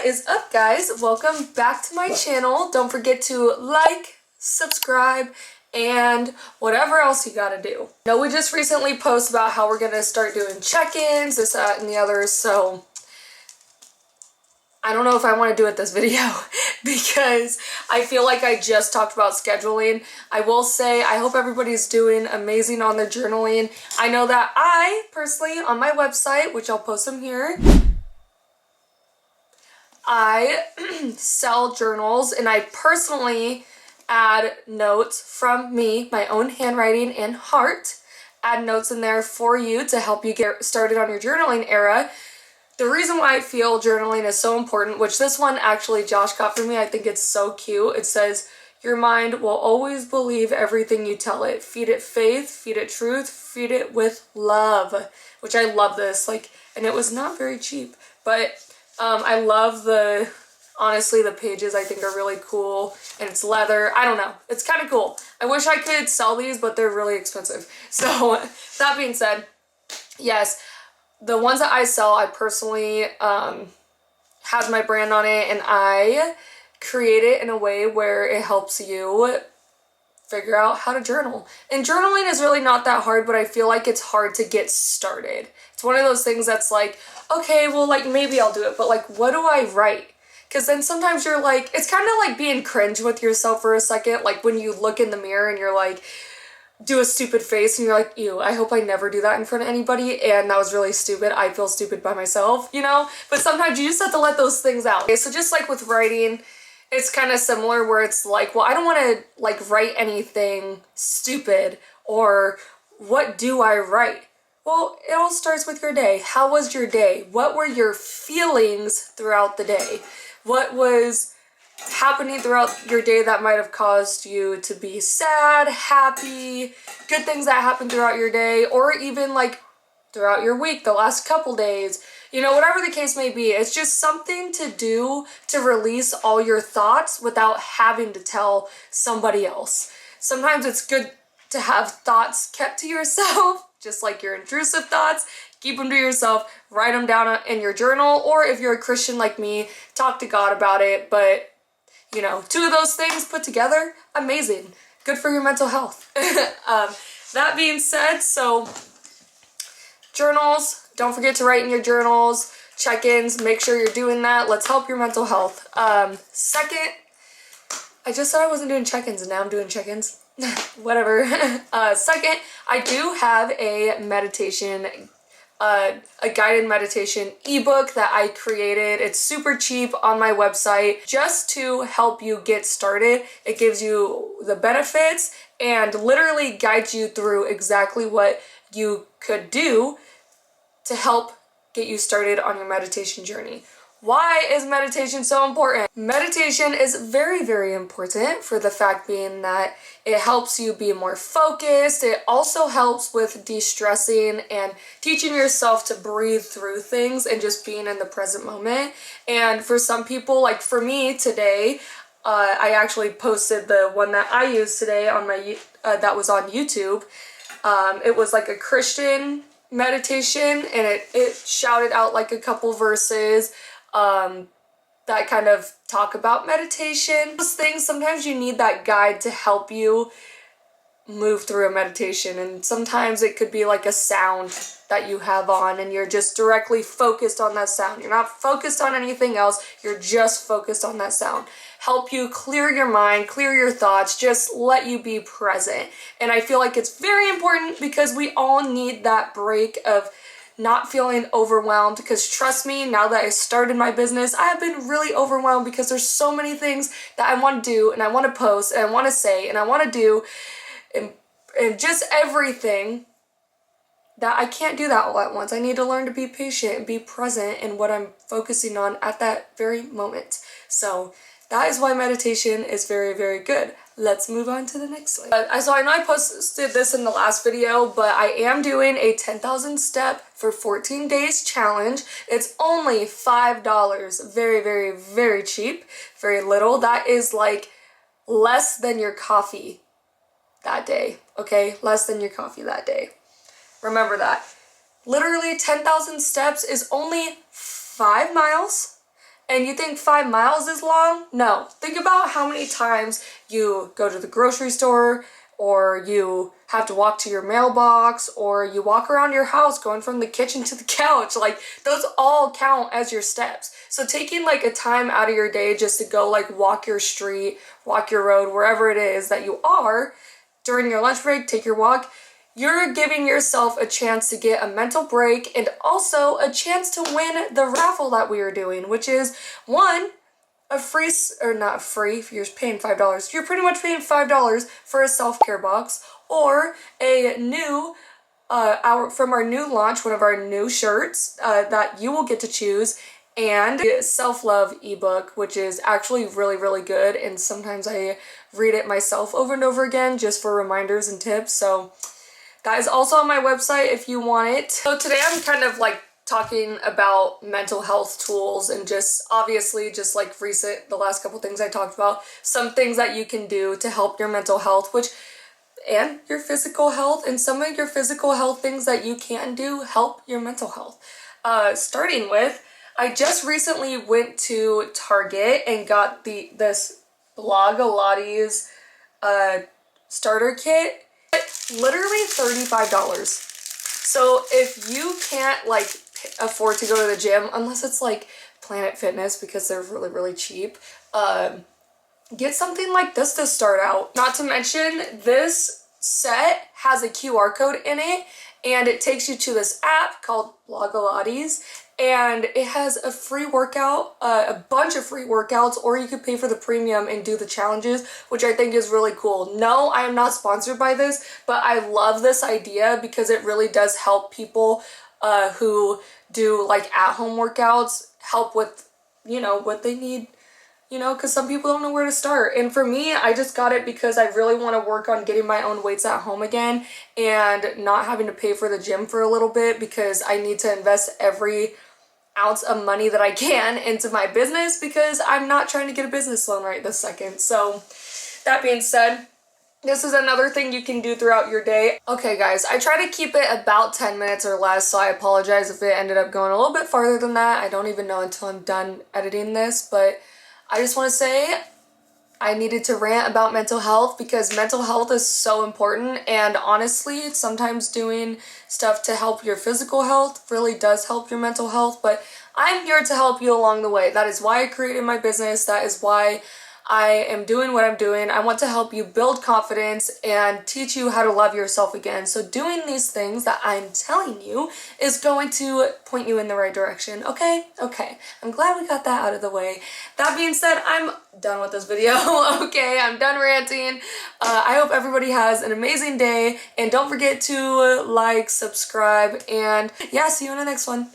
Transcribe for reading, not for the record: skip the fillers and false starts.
is up, guys? Welcome back to my channel. Don't forget to like, subscribe, and whatever else you gotta do. Now, we just recently posted about how we're gonna start doing check-ins, this, that, and the others, so I don't know if I want to do it this video because I feel like I just talked about scheduling. I will say I hope everybody's doing amazing on their journaling. I know that I personally, on my website, which I'll post them here, I sell journals, and I personally add notes from me, my own handwriting and heart, add notes in there for you to help you get started on your journaling era. The reason why I feel journaling is so important, which this one actually Josh got for me, I think it's so cute. It says, your mind will always believe everything you tell it. Feed it faith, feed it truth, feed it with love, which I love this. And it was not very cheap, but I love honestly, the pages I think are really cool, and it's leather. I don't know. It's kind of cool. I wish I could sell these, but they're really expensive. So that being said, yes, the ones that I sell, I personally has my brand on it, and I create it in a way where it helps you figure out how to journal. And journaling is really not that hard, but I feel like it's hard to get started. It's one of those things that's like, okay, well, maybe I'll do it, but what do I write? Because then sometimes you're like, it's kind of like being cringe with yourself for a second, when you look in the mirror and you're like, do a stupid face and you're like, ew, I hope I never do that in front of anybody, and that was really stupid. I feel stupid by myself, you know? But sometimes you just have to let those things out. Okay, so just like with writing, it's kind of similar where it's like, well, I don't want to write anything stupid, or what do I write? Well, it all starts with your day. How was your day? What were your feelings throughout the day? What was happening throughout your day that might have caused you to be sad, happy, good things that happened throughout your day, or even throughout your week, the last couple days, you know, whatever the case may be. It's just something to do to release all your thoughts without having to tell somebody else. Sometimes it's good to have thoughts kept to yourself, just like your intrusive thoughts. Keep them to yourself, write them down in your journal, or if you're a Christian like me, talk to God about it. But you know, two of those things put together, amazing. Good for your mental health. That being said, so journals, don't forget to write in your journals, check-ins, make sure you're doing that. Let's help your mental health. Second, I just said I wasn't doing check-ins and now I'm doing check-ins. Whatever. Second, I do have a meditation a guided meditation ebook that I created. It's super cheap on my website just to help you get started. It gives you the benefits and literally guides you through exactly what you could do to help get you started on your meditation journey. Why is meditation so important? Meditation is very, very important for the fact being that it helps you be more focused. It also helps with de-stressing and teaching yourself to breathe through things and just being in the present moment. And for some people, like for me today, I actually posted the one that I used today on my that was on YouTube. It was like a Christian meditation, and it shouted out a couple verses that kind of talk about meditation. Those things, sometimes you need that guide to help you move through a meditation, and sometimes it could be like a sound that you have on and you're just directly focused on that sound. You're not focused on anything else, you're just focused on that sound. Help you clear your mind, clear your thoughts, just let you be present. And I feel like it's very important because we all need that break of not feeling overwhelmed, because trust me, now that I started my business, I have been really overwhelmed because there's so many things that I want to do and I want to post and I want to say and I want to do and just everything that I can't do that all at once. I need to learn to be patient and be present in what I'm focusing on at that very moment. So that is why meditation is very, very good. Let's move on to the next one. So I know I posted this in the last video, but I am doing a 10,000 step for 14 days challenge. It's only $5. Very, very, very cheap. Very little. That is less than your coffee that day. Okay? Less than your coffee that day. Remember that. Literally 10,000 steps is only 5 miles and you think 5 miles is long? No. Think about how many times you go to the grocery store, or you have to walk to your mailbox, or you walk around your house going from the kitchen to the couch. Like, those all count as your steps. So taking like a time out of your day just to go like walk your street, walk your road, wherever it is that you are, during your lunch break, take your walk, you're giving yourself a chance to get a mental break and also a chance to win the raffle that we are doing, which is one, a free, or not free, if you're paying $5, you're pretty much paying $5 for a self-care box, or a new, from our new launch, one of our new shirts that you will get to choose, and a self-love ebook, which is actually really, really good, and sometimes I read it myself over and over again just for reminders and tips, so that is also on my website if you want it. So today I'm kind of like talking about mental health tools and just obviously just like the last couple things I talked about, some things that you can do to help your mental health, and your physical health, and some of your physical health things that you can do help your mental health. Starting with, I just recently went to Target and got this Blogilates starter kit. Literally $35. So if you can't like afford to go to the gym, unless it's like Planet Fitness because they're really, really cheap, get something like this to start out. Not to mention, this set has a QR code in it, and it takes you to this app called Blogilates, and it has a free workout, a bunch of free workouts, or you could pay for the premium and do the challenges, which I think is really cool. No, I am not sponsored by this, but I love this idea because it really does help people who do like at-home workouts, help with, you know, what they need, you know, because some people don't know where to start. And for me, I just got it because I really want to work on getting my own weights at home again and not having to pay for the gym for a little bit, because I need to invest every ounce of money that I can into my business, because I'm not trying to get a business loan right this second. So that being said, this is another thing you can do throughout your day. Okay guys, I try to keep it about 10 minutes or less, so I apologize if it ended up going a little bit farther than that. I don't even know until I'm done editing this, but I just want to say I needed to rant about mental health because mental health is so important, and honestly, sometimes doing stuff to help your physical health really does help your mental health, but I'm here to help you along the way. That is why I created my business. That is why I am doing what I'm doing. I want to help you build confidence and teach you how to love yourself again. So doing these things that I'm telling you is going to point you in the right direction, okay? Okay, I'm glad we got that out of the way. That being said, I'm done with this video, okay? I'm done ranting. I hope everybody has an amazing day, and don't forget to like, subscribe, and yeah, see you in the next one.